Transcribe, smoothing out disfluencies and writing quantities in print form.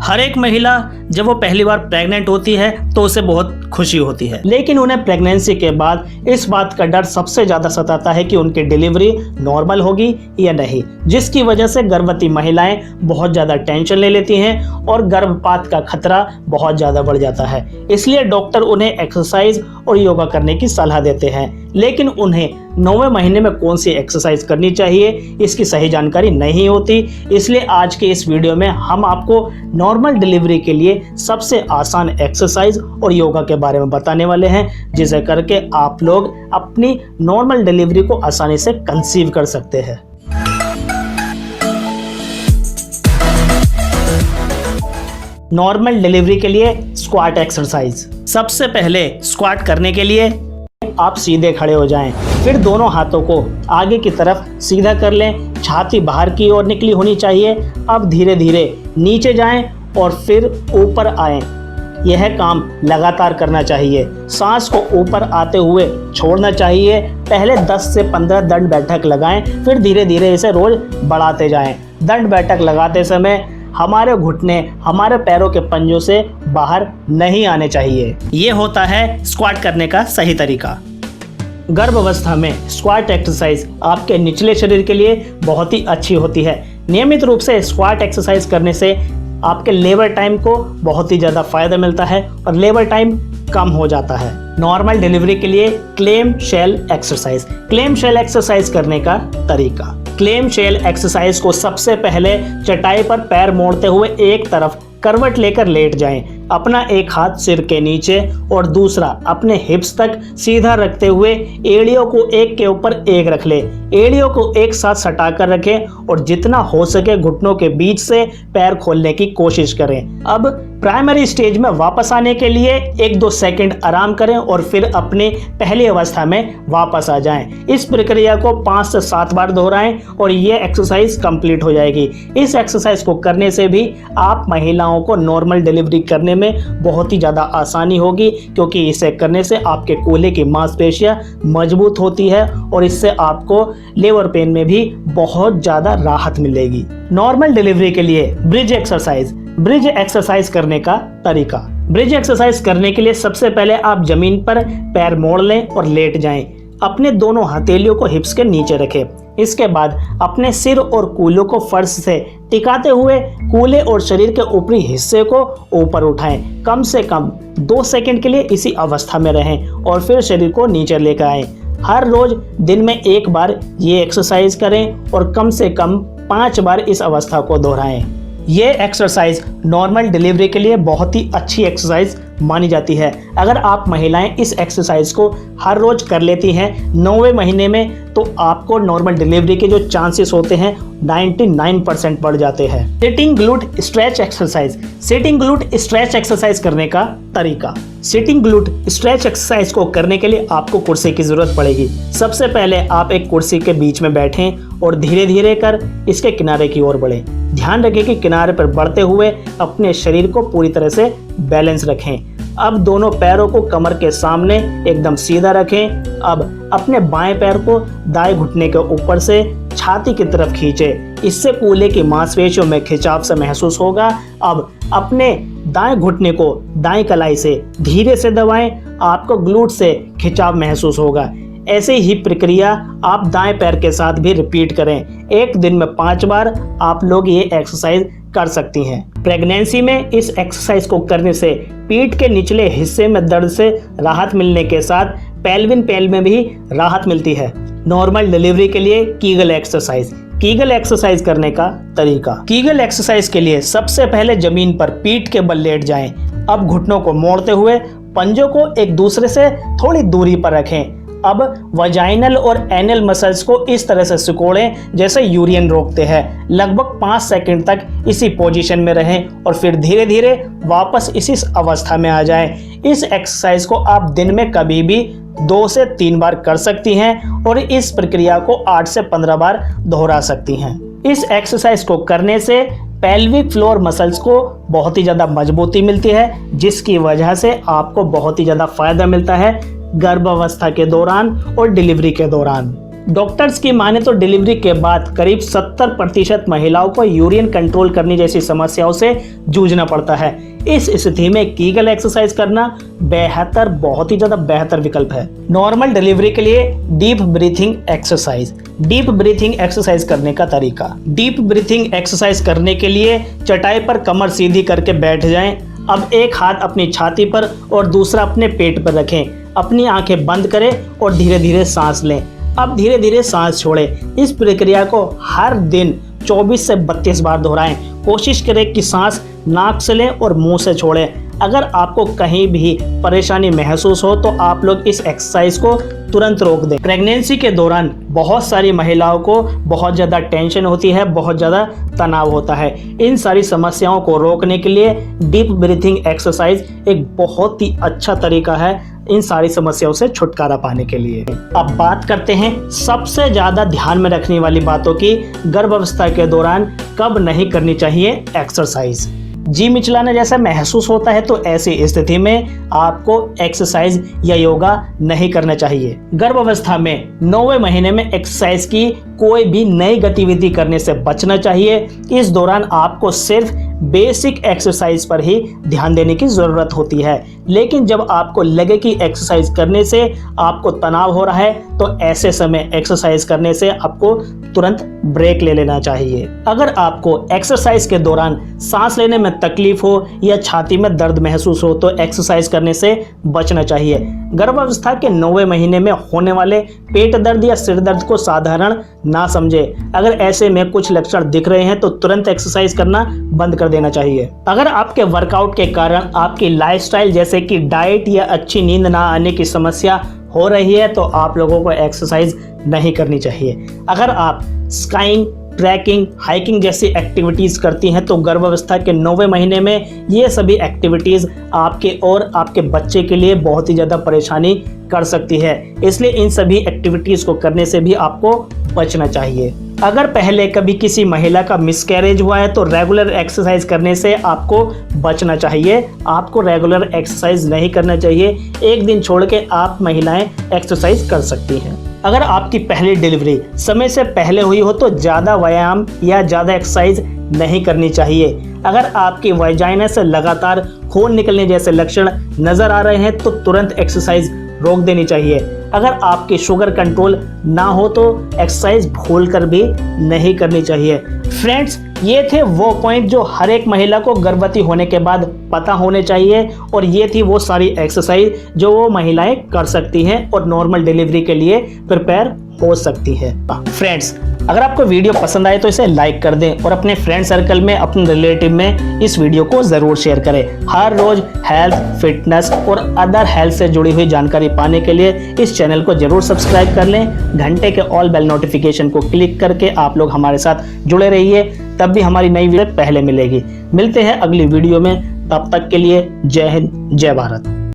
हर एक महिला जब वो पहली बार प्रेग्नेंट होती है तो उसे बहुत खुशी होती है, लेकिन उन्हें प्रेगनेंसी के बाद इस बात का डर सबसे ज़्यादा सताता है कि उनकी डिलीवरी नॉर्मल होगी या नहीं, जिसकी वजह से गर्भवती महिलाएं बहुत ज़्यादा टेंशन ले लेती हैं और गर्भपात का खतरा बहुत ज़्यादा बढ़ जाता है। इसलिए डॉक्टर उन्हें एक्सरसाइज और योगा करने की सलाह देते हैं, लेकिन उन्हें 9वें महीने में कौन सी एक्सरसाइज करनी चाहिए इसकी सही जानकारी नहीं होती। इसलिए आज के इस वीडियो में हम आपको नॉर्मल डिलीवरी के लिए सबसे आसान एक्सरसाइज और योगा के बारे में बताने वाले हैं, जिसे करके आप लोग अपनी नॉर्मल डिलीवरी को आसानी से कंसीव कर सकते हैं। नॉर्मल डिलीवरी के लिए स्क्वाट एक्सरसाइज। सबसे पहले स्क्वाट करने के लिए आप सीधे खड़े हो जाएं, फिर दोनों हाथों को आगे की तरफ सीधा कर लें, छाती बाहर की ओर निकली होनी चाहिए। अब धीरे धीरे नीचे जाएं और फिर ऊपर आएं। यह काम लगातार करना चाहिए। सांस को ऊपर आते हुए छोड़ना चाहिए। पहले 10 से 15 दंड बैठक लगाएं, फिर धीरे धीरे इसे रोज बढ़ाते जाएं। दंड बैठक लगाते समय हमारे घुटने हमारे पैरों के पंजों से बाहर नहीं आने चाहिए। ये होता है स्क्वाट करने का सही तरीका। गर्भावस्था में स्क्वाट एक्सरसाइज आपके निचले शरीर के लिए बहुत ही अच्छी होती है। नियमित रूप से स्क्वाट एक्सरसाइज करने से आपके लेबर टाइम को बहुत ही ज़्यादा फायदा मिलता है और लेबर टाइम कम हो जाता है। नॉर्मल डिलीवरी के लिए clamshell exercise. Clamshell exercise करने का तरीका। क्लेम शेल एक्सरसाइज को सबसे पहले चटाई पर पैर मोड़ते हुए एक तरफ करवट लेकर लेट जाएं। अपना एक हाथ सिर के नीचे और दूसरा अपने हिप्स तक सीधा रखते हुए एड़ियों को एक के ऊपर एक रख ले। एड़ियों को एक साथ सटाकर रखें और जितना हो सके घुटनों के बीच से पैर खोलने की कोशिश करें। अब प्राइमरी स्टेज में वापस आने के लिए 1-2 सेकंड आराम करें और फिर अपनी पहली अवस्था में वापस आ जाएं। इस प्रक्रिया को 5 से 7 बार दोहराएं और ये एक्सरसाइज कंप्लीट हो जाएगी। इस एक्सरसाइज को करने से भी आप महिलाओं को नॉर्मल डिलीवरी करने में बहुत ही ज़्यादा आसानी होगी, क्योंकि इसे करने से आपके कूल्हे की मांसपेशियां मजबूत होती है और इससे आपको लेबर पेन में भी बहुत ज़्यादा राहत मिलेगी। नॉर्मल डिलीवरी के लिए ब्रिज एक्सरसाइज। ब्रिज एक्सरसाइज करने का तरीका। ब्रिज एक्सरसाइज करने के लिए सबसे पहले आप जमीन पर पैर मोड़ लें और लेट जाएं। अपने दोनों हथेलियों को हिप्स के नीचे रखें। इसके बाद अपने सिर और कूल्हों को फर्श से टिकाते हुए कूल्हे और शरीर के ऊपरी हिस्से को ऊपर उठाएं। कम से कम 2 सेकंड के लिए इसी अवस्था में रहें और फिर शरीर को नीचे लेकर आएं। हर रोज दिन में 1 बार ये एक्सरसाइज करें और कम से कम 5 बार इस अवस्था को दोहराएं। ये एक्सरसाइज नॉर्मल डिलीवरी के लिए बहुत ही अच्छी एक्सरसाइज मानी जाती है। अगर आप महिलाएं इस एक्सरसाइज को हर रोज कर लेती हैं 9वें महीने में, तो आपको नॉर्मल डिलीवरी के जो चांसेस होते हैं 99% बढ़ जाते हैं। Sitting glute stretch exercise. Sitting glute stretch exercise करने का तरीका। सिटिंग ग्लूट स्ट्रेच एक्सरसाइज को करने के लिए आपको कुर्सी की जरूरत पड़ेगी। सबसे पहले आप एक कुर्सी के बीच में बैठें और धीरे धीरे कर इसके किनारे की ओर बढ़ें। ध्यान रखें कि किनारे पर बढ़ते हुए अपने शरीर को पूरी तरह से बैलेंस रखें। अब दोनों पैरों को कमर के सामने एकदम सीधा रखें। अब अपने बाएं पैर को दाएं घुटने के ऊपर से छाती की तरफ खींचें। इससे कूल्हे की मांसपेशियों में खिंचाव से महसूस होगा। अब अपने दाएं घुटने को दाएं कलाई से धीरे से दबाएं। आपको ग्लूट से खिंचाव महसूस होगा। ऐसे ही प्रक्रिया आप दाएं पैर के साथ भी रिपीट करें। एक दिन में 5 बार आप लोग ये एक्सरसाइज कर सकती हैं। प्रेगनेंसी में इस एक्सरसाइज को करने से पीठ के निचले हिस्से में दर्द से राहत मिलने के साथ पेल्विन पेन में भी राहत मिलती है। नॉर्मल डिलीवरी के लिए कीगल एक्सरसाइज। कीगल एक्सरसाइज करने का तरीका। कीगल एक्सरसाइज के लिए सबसे पहले जमीन पर पीठ के बल लेट जाएं। अब घुटनों को मोड़ते हुए पंजों को एक दूसरे से थोड़ी दूरी पर रखें। अब वजाइनल और एनल मसल्स को इस तरह से सिकोड़ें जैसे यूरिन रोकते हैं। लगभग 5 सेकंड तक इसी पोजीशन में रहें और फिर धीरे धीरे वापस इसी अवस्था में आ जाएं। इस एक्सरसाइज को आप दिन में कभी भी 2 से 3 बार कर सकती हैं और इस प्रक्रिया को 8 से 15 बार दोहरा सकती हैं। इस एक्सरसाइज को करने से पेल्विक फ्लोर मसल्स को बहुत ही ज़्यादा मजबूती मिलती है, जिसकी वजह से आपको बहुत ही ज़्यादा फायदा मिलता है गर्भावस्था के दौरान और डिलीवरी के दौरान। डॉक्टर्स की माने तो डिलीवरी के बाद करीब 70% महिलाओं को यूरिन कंट्रोल करने जैसी समस्याओं से जूझना पड़ता है। इस स्थिति में कीगल एक्सरसाइज करना बेहतर, बहुत ही ज्यादा बेहतर विकल्प है। नॉर्मल डिलीवरी के लिए deep breathing exercise. Deep breathing exercise करने का तरीका। डीप ब्रीथिंग एक्सरसाइज करने के लिए चटाई पर कमर सीधी करके बैठ जाएं। अब एक हाथ अपनी छाती पर और दूसरा अपने पेट पर रखें। अपनी आंखें बंद करें और धीरे धीरे सांस लें। अब धीरे धीरे सांस छोड़ें। इस प्रक्रिया को हर दिन 24 से 32 बार दोहराएं। कोशिश करें कि सांस नाक से लें और मुंह से छोड़ें। अगर आपको कहीं भी परेशानी महसूस हो तो आप लोग इस एक्सरसाइज को तुरंत रोक दें। प्रेगनेंसी के दौरान बहुत सारी महिलाओं को बहुत ज़्यादा टेंशन होती है, बहुत ज़्यादा तनाव होता है। इन सारी समस्याओं को रोकने के लिए डीप ब्रीथिंग एक्सरसाइज एक बहुत ही अच्छा तरीका है इन सारी समस्याओं से छुटकारा पाने के लिए। अब बात करते हैं सबसे ज़्यादा ध्यान में रखने वाली बातों की। गर्भावस्था के दौरान कब नहीं करनी चाहिए एक्सरसाइज। जी मिचलाने जैसा महसूस होता है तो ऐसी स्थिति में आपको एक्सरसाइज या योगा नहीं करना चाहिए। गर्भावस्था में 9वें महीने में एक्सरसाइज की कोई भी नई गतिविधि करने से बचना चाहिए। इस दौरान आपको सिर्फ बेसिक एक्सरसाइज पर ही ध्यान देने की ज़रूरत होती है। लेकिन जब आपको लगे कि एक्सरसाइज करने से आपको तनाव हो रहा है तो ऐसे समय एक्सरसाइज करने से आपको तुरंत ब्रेक ले लेना चाहिए। अगर आपको एक्सरसाइज के दौरान सांस लेने में तकलीफ हो या छाती में दर्द महसूस हो तो एक्सरसाइज करने से बचना चाहिए। गर्भावस्था के 9वें महीने में होने वाले पेट दर्द या सिर दर्द को साधारण ना समझे। अगर ऐसे में कुछ लक्षण दिख रहे हैं तो तुरंत एक्सरसाइज करना बंद कर देना चाहिए। अगर आपके वर्कआउट के कारण आपकी लाइफस्टाइल जैसे कि डाइट या अच्छी नींद ना आने की समस्या हो रही है तो आप लोगों को एक्सरसाइज नहीं करनी चाहिए। अगर आप स्काइंग, ट्रैकिंग, हाइकिंग जैसी एक्टिविटीज़ करती हैं तो गर्भावस्था के 9वें महीने में ये सभी एक्टिविटीज़ आपके और आपके बच्चे के लिए बहुत ही ज़्यादा परेशानी कर सकती है। इसलिए इन सभी एक्टिविटीज़ को करने से भी आपको बचना चाहिए। अगर पहले कभी किसी महिला का मिसकैरेज हुआ है तो रेगुलर एक्सरसाइज करने से आपको बचना चाहिए। आपको रेगुलर एक्सरसाइज नहीं करना चाहिए। एक दिन छोड़ के आप महिलाएं एक्सरसाइज कर सकती हैं। अगर आपकी पहली डिलीवरी समय से पहले हुई हो तो ज़्यादा व्यायाम या ज़्यादा एक्सरसाइज नहीं करनी चाहिए। अगर आपकी वजाइना से लगातार खून निकलने जैसे लक्षण नज़र आ रहे हैं तो तुरंत एक्सरसाइज रोक देनी चाहिए। अगर आपकी शुगर कंट्रोल ना हो तो एक्सरसाइज भूलकर भी नहीं करनी चाहिए। फ्रेंड्स, ये थे वो पॉइंट जो हर एक महिला को गर्भवती होने के बाद पता होने चाहिए और ये थी वो सारी एक्सरसाइज जो वो महिलाएं कर सकती हैं और नॉर्मल डिलीवरी के लिए प्रिपेयर हो सकती है। फ्रेंड्स, अगर आपको वीडियो पसंद आए तो इसे लाइक कर दें और अपने फ्रेंड सर्कल में, अपने रिलेटिव में इस वीडियो को ज़रूर शेयर करें। हर रोज हेल्थ, फिटनेस और अदर हेल्थ से जुड़ी हुई जानकारी पाने के लिए इस चैनल को जरूर सब्सक्राइब कर लें। घंटे के ऑल बेल नोटिफिकेशन को क्लिक करके आप लोग हमारे साथ जुड़े रहिए, तब भी हमारी नई वीडियो पहले मिलेगी। मिलते हैं अगली वीडियो में, तब तक के लिए जय हिंद, जय भारत।